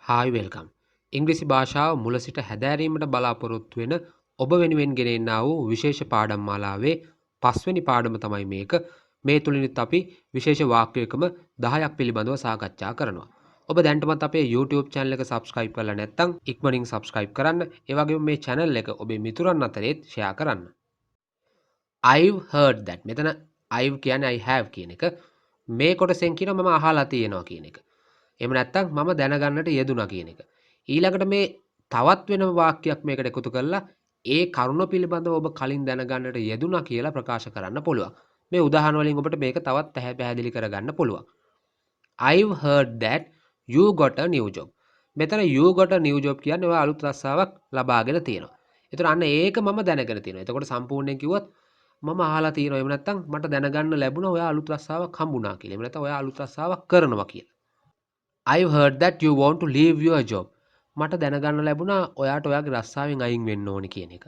Hi welcome. ඉංග්‍රීසි භාෂාව මුල සිට හැදෑරීමට බලාපොරොත්තු වෙන ඔබ වෙනුවෙන් ගෙනෙන්නා වූ විශේෂ පාඩම් මාලාවේ 5 වෙනි පාඩම තමයි මේක. මේ තුලිනුත් අපි විශේෂ වාක්‍යයකම 10ක් පිළිබඳව සාකච්ඡා කරනවා. ඔබ දැනටමත් අපේ YouTube channel එක subscribe කරලා නැත්නම් ඉක්මනින් subscribe කරන්න. ඒ වගේම මේ channel එක ඔබේ මිතුරන් අතරේත් share කරන්න. I've heard that. මෙතන I've කියන්නේ I have කියන එක. මේ කොටසෙන් කියනවා මම අහලා තියෙනවා කියන එක. එහෙම නැත්නම් මම දැනගන්නට යෙදුණා කියන එක. ඊළඟට මේ තවත් වෙනම වාක්‍යයක් මේකට එකතු කරලා ඒ කරුණ පිළිබඳව ඔබ කලින් දැනගන්නට යෙදුණා කියලා ප්‍රකාශ කරන්න පුළුවන්. මේ උදාහරණ වලින් ඔබට මේක තවත් පැහැදිලි කරගන්න පුළුවන්. I've heard that you got a new job. මෙතන you got a new job කියන්නේ ඔය අලුත් රස්සාවක් ලබාගෙන තියෙනවා. ඒතර අන්න ඒක මම දැනගෙන තියෙනවා. එතකොට සම්පූර්ණයෙන් කිව්වොත් මම අහලා තියෙනවා. එහෙම නැත්නම් මට දැනගන්න ලැබුණා ඔය අලුත් රස්සාවක් හම්බුණා කියලා. එහෙම නැත්නම් ඔය අලුත් රස්සාවක් කරනවා කියලා. I've heard that you want to leave your job. මට දැනගන්න ලැබුණා ඔයාට ඔයාගේ රස්සාවෙන් අයින් වෙන්න ඕනි කියන එක.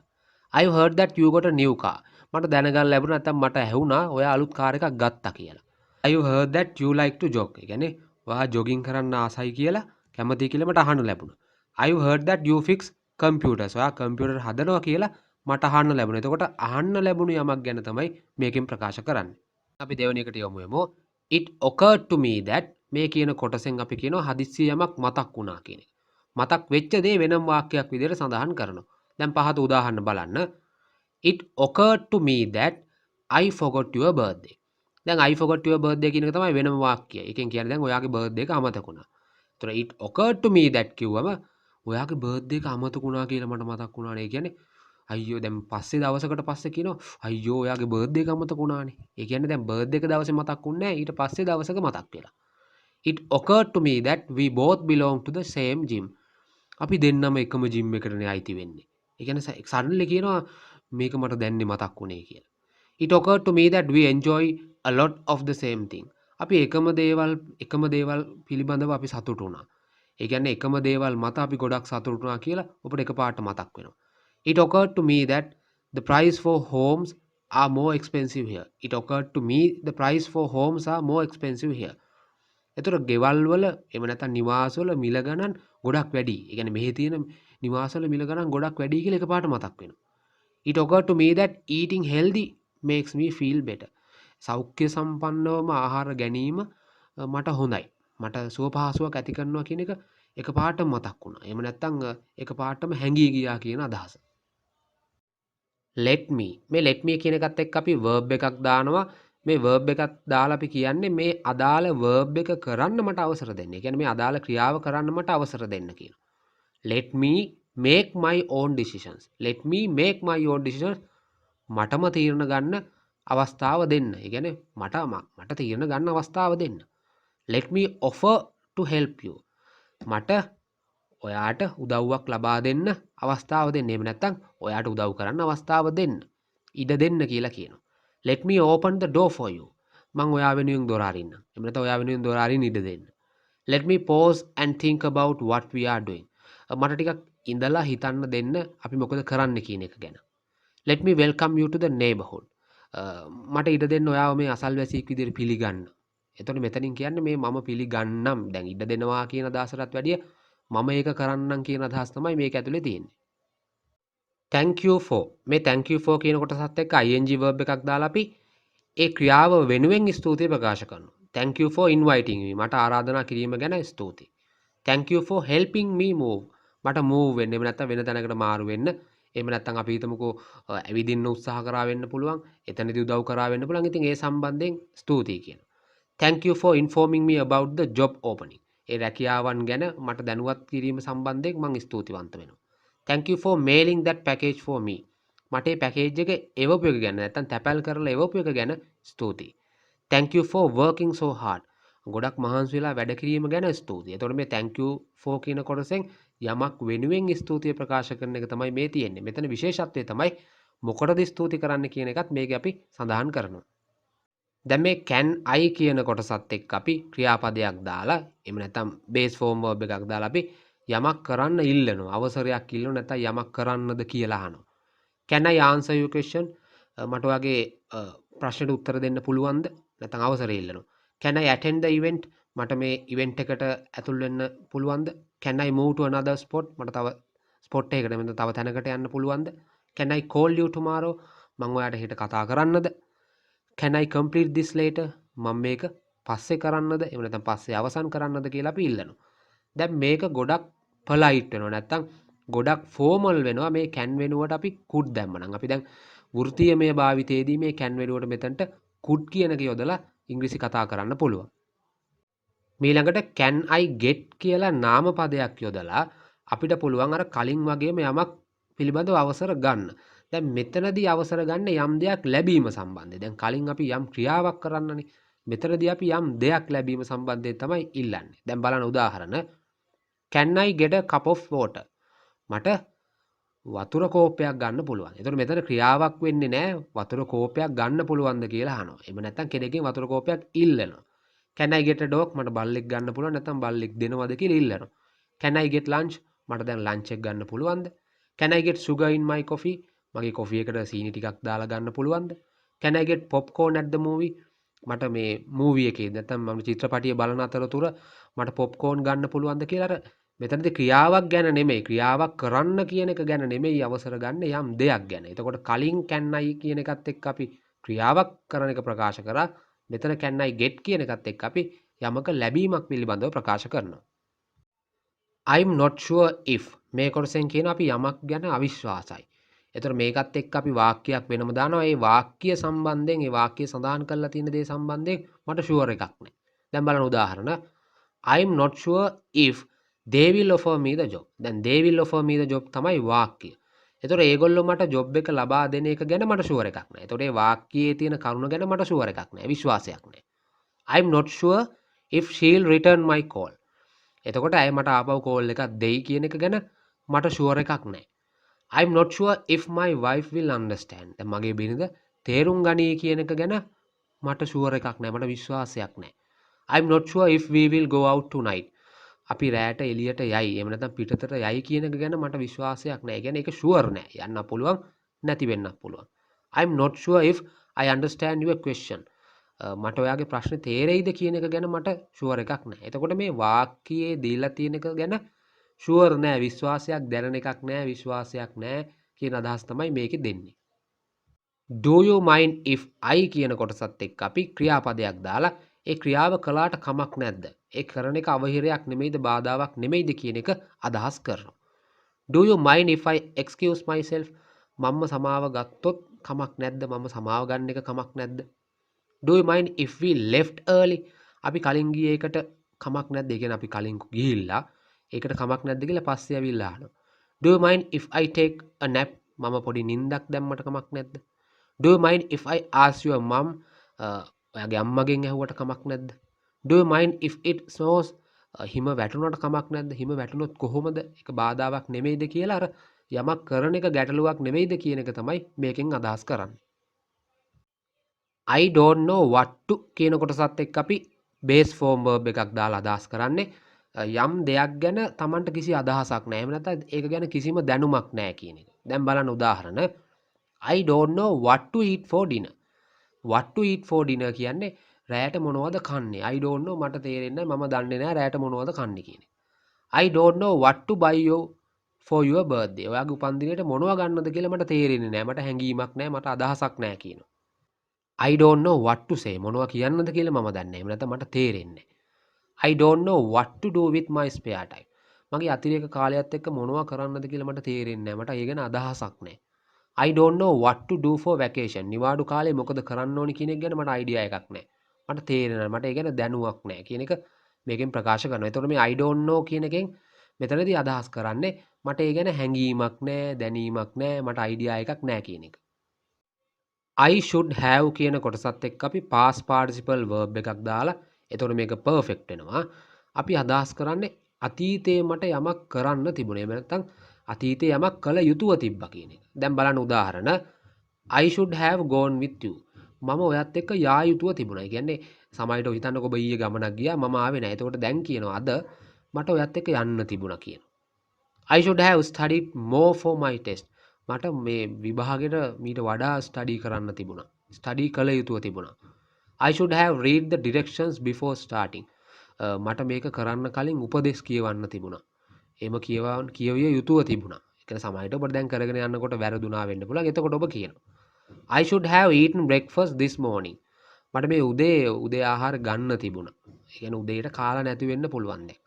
I've heard that you got a new car. මට දැනගන්න ලැබුණා නැත්නම් මට ඇහුණා ඔයා අලුත් කාර් එකක් ගත්තා කියලා. I've heard that you like to jog. ඒ කියන්නේ ඔයා ජොගින් කරන්න ආසයි කියලා කැමතියි කියලා මට අහන්න ලැබුණා. I've heard that you fix computers. ඔයා කම්පියුටර් හදනවා කියලා මට අහන්න ලැබුණා. එතකොට අහන්න ලැබුණු යමක් ගැන තමයි මේකෙන් ප්‍රකාශ කරන්නේ. අපි දෙවෙනි එකට යමු. It occurred to me that මේ කියන කොටසෙන් අපි කියනවා හදිස්සිය යමක් මතක් වුණා කියන එක. මතක් වෙච්ච දේ වෙනම වාක්‍යයක් විදිහට සඳහන් කරනවා. දැන් පහත උදාහරණ බලන්න. It occurred to me that I forgot your birthday. දැන් I forgot your birthday කියන එක තමයි වෙනම වාක්‍යය. එකෙන් කියන්නේ දැන් ඔයාගේ බර්ත්ඩේ එක අමතක වුණා. ඒතර it occurred to me that කිව්වම ඔයාගේ බර්ත්ඩේ එක අමතක වුණා කියලා මට මතක් වුණානේ. ඒ කියන්නේ අයියෝ දැන් පස්සේ දවසකට පස්සේ කියනවා අයියෝ ඔයාගේ බර්ත්ඩේ එක අමතක වුණානේ. ඒ කියන්නේ දැන් බර්ත්ඩේ එක දවසේ මතක් වුණේ නැහැ. ඊට පස්සේ දවසක මතක් වෙලා. It occurred to me that we both belong to the same gym. අපි දෙන්නම එකම gym එකටනේ අයිති වෙන්නේ. ඒ කියන්නේ suddenly කියනවා මේක මට දැන්නේ මතක් වුණේ කියලා. It occurred to me that we enjoy a lot of the same thing. අපි එකම දේවල් පිළිබඳව අපි සතුටු වුණා. ඒ කියන්නේ එකම දේවල් මත අපි ගොඩක් සතුටු වුණා කියලා ඔබට එකපාරට මතක් වෙනවා. It occurred to me that the price for homes are more expensive here. It occurred to me the price for homes are more expensive here. එතකොට ගෙවල් වල එහෙම නැත්නම් නිවාස වල මිල ගණන් ගොඩක් වැඩි. ඒ කියන්නේ මෙහි තියෙන නිවාස වල මිල ගණන් ගොඩක් වැඩි කියලා එකපාරට මතක් වෙනවා. It occurred to me that eating healthy makes me feel better. සෞඛ්‍ය සම්පන්නවම ආහාර ගැනීම මට හොඳයි. මට සුව පහසුවක් ඇති කරනවා කියන එක එකපාරටම මතක් වුණා. එහෙම නැත්නම් එකපාරටම හැංගී ගියා කියන අදහස. let me මේ let me කියන එකත් එක්ක අපි verb එකක් දානවා. මේ verb එකක් දාලා අපි කියන්නේ මේ අදාළ verb එක කරන්න මට අවසර දෙන්න. ඒ කියන්නේ මේ අදාළ ක්‍රියාව කරන්න මට අවසර දෙන්න කියනවා. Let me make my own decisions. Let me make my own decisions. මටම තීරණ ගන්න අවස්ථාව දෙන්න. ඒ කියන්නේ මට තීරණ ගන්න අවස්ථාව දෙන්න. Let me offer to help you. මට ඔයාට උදව්වක් ලබා දෙන්න අවස්ථාව දෙන්න. එහෙම නැත්නම් ඔයාට උදව් කරන්න අවස්ථාව දෙන්න. ඉඩ දෙන්න කියලා කියනවා. Let me open the door for you. මං ඔයා වෙනුවෙන් දොර අරින්නම්. එහෙම නැත්නම් ඔයා වෙනුවෙන් දොර අරින්න ඉඩ දෙන්න. Let me pause and think about what we are doing. මට ටිකක් ඉඳලා හිතන්න දෙන්න අපි මොකද කරන්න කියන එක ගැන. Let me welcome you to the neighborhood. මට ඉඩ දෙන්න ඔයාව මේ අසල්වැසියෙක් විදිහට පිළිගන්න. එතකොට මෙතනින් කියන්නේ මේ මම පිළිගන්නම්. දැන් ඉඩ දෙනවා කියන අදහසටත් වැඩිය මම ඒක කරන්නම් කියන අදහස් තමයි මේක ඇතුලේ තියෙන්නේ. thank you for මේ thank you for කියන කොටසත් එක්ක ing verb එකක් දාලා අපි ඒ ක්‍රියාව වෙනුවෙන් ස්තුතිය ප්‍රකාශ කරනවා. thank you for inviting me. මට ආරාධනා කිරීම ගැන ස්තුතියි. thank you for helping me move. මට move වෙන්න. එහෙම නැත්නම් වෙන තැනකට මාරු වෙන්න. එහෙම නැත්නම් අපි හිතමුකෝ ඇවිදින්න උත්සාහ කරා වෙන්න පුළුවන්. එතනදී උදව් කරා වෙන්න පුළුවන්. ඉතින් ඒ සම්බන්ධයෙන් ස්තුතියි කියනවා. thank you for informing me about the job opening. ඒ රැකියාවන් ගැන මට දැනුවත් කිරීම සම්බන්ධයෙන් මම ස්තුතිවන්ත වෙනවා. thank you for mailing that package for me. මට මේ පැකේජ් එක එවපු එක ගැන නැත්නම් තැපැල් කරලා එවපු එක ගැන ස්තුතියි. thank you for working so hard. ගොඩක් මහන්සි වෙලා වැඩ කිරීම ගැන ස්තුතියි. එතකොට මේ thank you for කියන කොටසෙන් යමක් වෙනුවෙන් ස්තුතිය ප්‍රකාශ කරන එක තමයි මේ තියෙන්නේ. මෙතන විශේෂත්වය තමයි මොකටද ස්තුති කරන්න කියන එකත් මේක අපි සඳහන් කරනවා. දැන් මේ can I කියන කොටසත් එක්ක අපි ක්‍රියාපදයක් දාලා එහෙම නැත්නම් base form verb එකක් දාලා අපි යමක් කරන්න ඉල්ලනවා. අවසරයක් ඉල්ලනවා නැත්නම් යමක් කරන්නද කියලා අහනවා. Can I answer your question? මට ඔයාගේ ප්‍රශ්නෙට උත්තර දෙන්න පුළුවන්ද? නැත්නම් අවසරය ඉල්ලනවා. Can I attend the event? මට මේ ඉවෙන්ට් එකට ඇතුල් වෙන්න පුළුවන්ද? Can I move to another spot? මට තව ස්පොට් එකකට මෙතන තව තැනකට යන්න පුළුවන්ද? Can I call you tomorrow? මම ඔයාලට හෙට කතා කරන්නද? Can I complete this later? මම මේක පස්සේ කරන්නද? එහෙම නැත්නම් පස්සේ අවසන් කරන්නද කියලා අපි ඉල්ලනවා. දැන් මේක ගොඩක් polite වෙනවා. නැත්නම් ගොඩක් formal වෙනවා මේ can වෙනුවට අපි could දැම්මනම්. අපි දැන් වෘත්තීයමය භාවිතයේදී මේ can වෙනුවට මෙතනට could කියන එක යොදලා ඉංග්‍රීසි කතා කරන්න පුළුවන්. මීළඟට can I get කියලා නාම පදයක් යොදලා අපිට පුළුවන් අර කලින් වගේම යමක් පිළිබඳව අවසර ගන්න. දැන් මෙතනදී අවසර ගන්න යම් දෙයක් ලැබීම සම්බන්ධයෙන්. දැන් කලින් අපි යම් ක්‍රියාවක් කරන්නනේ. මෙතනදී අපි යම් දෙයක් ලැබීම සම්බන්ධයෙන් තමයි ඉල්ලන්නේ. දැන් බලන්න උදාහරණ. Can I get a cup of water? මට වතුර කෝප්පයක් ගන්න පුළුවන්. එතකොට මෙතන ක්‍රියාවක් වෙන්නේ නැහැ. වතුර කෝප්පයක් ගන්න පුළුවන්ද කියලා අහනවා. එහෙම නැත්නම් කෙනෙක්ගෙන් වතුර කෝප්පයක් ඉල්ලනවා. Can I get a dog? මට බල්ලෙක් ගන්න පුළුවන් නැත්නම් බල්ලෙක් දෙනවද කියලා ඉල්ලනවා. Can I get lunch? මට දැන් ලන්ච් එක ගන්න පුළුවන්ද? Can I get sugar in my coffee? මගේ කොෆි එකට සීනි ටිකක් දාලා ගන්න පුළුවන්ද? Can I get popcorn at the movie? මට මේ මූවි එකේ නැත්නම් මම චිත්‍රපටිය බලන අතරතුර මට පොප්කෝර්න් ගන්න පුළුවන්ද කියලා අර මෙතනදී ක්‍රියාවක් ගැන නෙමෙයි ක්‍රියාවක් කරන්න කියන එක ගැන නෙමෙයි අවසර ගන්න යම් දෙයක් ගැන. එතකොට කලින් can I කියන එකත් එක්ක අපි ක්‍රියාවක් කරන එක ප්‍රකාශ කරා. මෙතන can I get කියන එකත් එක්ක අපි යමක ලැබීමක් පිළිබඳව ප්‍රකාශ කරනවා. I'm not sure if මේ කොටසෙන් කියන අපි යමක් ගැන අවිශ්වාසයි. එතකොට මේකත් එක්ක අපි වාක්‍යයක් වෙනම දානවා. ඒ වාක්‍ය සම්බන්ධයෙන් ඒ වාක්‍ය සඳහන් කරලා තියෙන දේ සම්බන්ධයෙන් මට ෂුවර් එකක් නැහැ. දැන් බලන්න උදාහරණ. I'm not sure if they will offer me the job. දැන් they will offer me the job තමයි වාක්‍ය. එතකොට ඒගොල්ලෝ මට ජොබ් එක ලබා දෙන එක ගැන මට ෂුවර් එකක් නැහැ. එතකොට ඒ වාක්‍යයේ තියෙන කරුණ ගැන මට ෂුවර් එකක් නැහැ. විශ්වාසයක් නැහැ. I'm not sure if she'll return my call. එතකොට ඇය මට ආපහු කෝල් එකක් දෙයි කියන එක ගැන මට ෂුවර් එකක් නැහැ. I'm not sure if my wife will understand. දැන් මගේ බිරිඳ තේරුම් ගනී කියන එක ගැන මට ෂුවර් එකක් නැහැ. මට විශ්වාසයක් නැහැ. I'm not sure if we will go out tonight. අපි රැට එළියට යයි. එහෙම නැත්නම් පිටතට යයි කියන එක ගැන මට විශ්වාසයක් නැහැ. ඒ කියන්නේ ඒක ෂුවර් නැහැ. යන්න පුළුවන් නැති වෙන්නත් පුළුවන්. I'm not sure if I understand your question. මට ඔයාගේ ප්‍රශ්නේ තේරෙයිද කියන එක ගැන මට ෂුවර් එකක් නැහැ. එතකොට මේ වාක්‍යයේ දීලා තියෙන එක ගැන ෂුවර් නැහැ. විශ්වාසයක් දැනෙන එකක් නැහැ. විශ්වාසයක් නැහැ කියන අදහස් තමයි මේකේ දෙන්නේ. Do you mind if I කියන කොටසත් එක්ක අපි ක්‍රියාපදයක් දාලා ඒ ක්‍රියාව කළාට කමක් නැද්ද? ඒ කරන එක අවහිරයක් නෙමෙයිද බාධාවක් නෙමෙයිද කියන එක අදහස් කරනවා. Do you mind if I excuse myself? මම සමාව ගත්තොත් කමක් නැද්ද? මම සමාව ගන්න එක කමක් නැද්ද? Do you mind if we left early? අපි කලින් ගියේ එකට කමක් නැද්ද? ඒ කියන්නේ අපි කලින් ගිහිල්ලා ඒකට කමක් නැද්ද කියලා පස්සේ ඇවිල්ලා අහනවා. Do you mind if I take a nap? මම පොඩි නිින්දක් දැම්මට කමක් නැද්ද? Do you mind if I ask your mom? ඔයාගේ අම්මගෙන් ඇහුවට කමක් නැද්ද? Do you mind if it snows? හිම වැටුණාට කමක් නැද්ද? හිම වැටුණොත් කොහොමද? ඒක බාධාවක් නෙමෙයිද කියලා අර යමක් කරන එක ගැටලුවක් නෙමෙයිද කියන එක තමයි මේකෙන් අදහස් කරන්නේ. I don't know what to කියන කොටසත් එක්ක අපි base form verb එකක් දාලා අදහස් කරන්නේ යම් දෙයක් ගැන Tamanට කිසි අදහසක් නැහැ. එහෙම නැත්නම් ඒක ගැන කිසිම දැනුමක් නැහැ කියන එක. දැන් බලන්න උදාහරණ. I don't know what to eat for dinner. What to eat for dinner කියන්නේ රැයට මොනවද කන්නේ? I don't know මට තේරෙන්නේ නැහැ. මම දන්නේ නැහැ රැයට මොනවද කන්නේ කියන එක. I don't know what to buy you for your birthday. ඔයාගේ උපන්දිනේට මොනව ගන්නද කියලා මට තේරෙන්නේ නැහැ. මට හැඟීමක් නැහැ. මට අදහසක් නැහැ කියනවා. I don't know what to say. මොනවා කියන්නද කියලා මම දන්නේ නැහැ. එහෙම නැත්නම් මට තේරෙන්නේ නැහැ. I don't know what to do with my spare time. මගේ අතිරේක කාලයත් එක්ක මොනවා කරන්නද කියලා මට තේරෙන්නේ නැහැ. මට ඒ ගැන අදහසක් නැහැ. I don't know what to do for vacation. නිවාඩු කාලේ මොකද කරන්න ඕනි කියන එක ගැන මට අයිඩියා එකක් නැහැ. මට තේරෙන්නේ නැහැ. මට ඒ ගැන දැනුවක් නැහැ කියන එක මේකෙන් ප්‍රකාශ කරනවා. ඒතකොට මේ I don't know කියන එකෙන් මෙතනදී අදහස් කරන්නේ මට ඒ ගැන හැඟීමක් නැහැ, දැනීමක් නැහැ, මට අයිඩියා එකක් නැහැ කියන එක. I should have කියන කොටසත් එක්ක අපි past participle verb එකක් දාලා එතකොට මේක perfect වෙනවා. අපි අදහස් කරන්නේ අතීතයේ මට යමක් කරන්න තිබුණේ. එහෙම නැත්නම් අතීතයේ යමක් කළ යුතුව තිබ්බා කියන එක. දැන් බලන්න උදාහරණ. I should have gone with you. මම ඔයත් එක්ක යා යුතුව තිබුණා. ඒ කියන්නේ සමහරවිට හිතන්නකො ඔබ ඊයේ ගමනක් ගියා මම ආවේ නැහැ. එතකොට දැන් කියනවා අද මට ඔයත් එක්ක යන්න තිබුණා කියනවා. I should have studied more for my test. මට මේ විභාගෙට මීට වඩා ස්ටඩි කරන්න තිබුණා. ස්ටඩි කළ යුතුව තිබුණා. I should have read the directions before starting. මට මේක කරන්න කලින් උපදෙස් කියවන්න තිබුණා. එහෙම කියවිය යුතුව තිබුණා. ඒ කියන්නේ සමහරවිට ඔබට දැන් කරගෙන යනකොට වැරදුනා වෙන්න පුළුවන්. එතකොට ඔබ කියනවා I should have eaten breakfast this morning. මට මේ උදේ ආහාර ගන්න තිබුණා. ඒ කියන්නේ උදේට කාලා නැති වෙන්න පුළුවන් දැන්.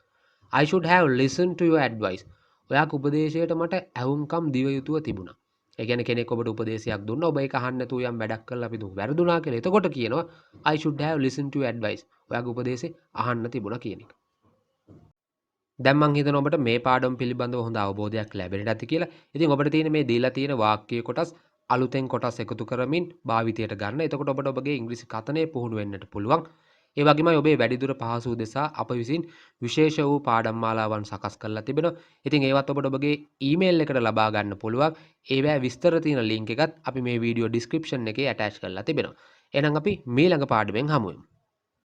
I should have listened to your advice. ඔයාගේ උපදේශයට මට ඇහුම්කම් දිව යුතුව තිබුණා. ඒ කියන්නේ කෙනෙක් ඔබට උපදේශයක් දුන්නා ඔබ ඒක අහන්න නැතුව යම් වැඩක් කළා අපි දුක වැරදුනා කියලා. එතකොට කියනවා I should have listened to your advice. ඔයාගේ උපදේශය අහන්න තිබුණා කියන එක. දැන් මං හිතනවා ඔබට මේ පාඩම පිළිබඳව හොඳ අවබෝධයක් ලැබෙන්නට ඇති කියලා. ඉතින් ඔබට තියෙන මේ දීලා තියෙන වාක්‍ය කොටස් අලුතෙන් කොටස් එකතු කරමින් භාවිතයට ගන්න. එතකොට ඔබට ඔබගේ ඉංග්‍රීසි කතනය පුහුණු වෙන්නට පුළුවන්. ඒ වගේමයි ඔබේ වැඩිදුර පහසු උදෙසා අප විසින් විශේෂ වූ පාඩම් මාලාවන් සකස් කරලා තිබෙනවා. ඉතින් ඒවත් ඔබට ඔබගේ ඊමේල් එකට ලබා ගන්න පුළුවන්. ඒවැ විස්තර තියෙන ලින්ක් එකත් අපි මේ වීඩියෝ ඩිස්ක්‍රිප්ෂන් එකේ ඇටච් කරලා තිබෙනවා. එහෙනම් අපි ඊළඟ පාඩමෙන් හමු වෙමු.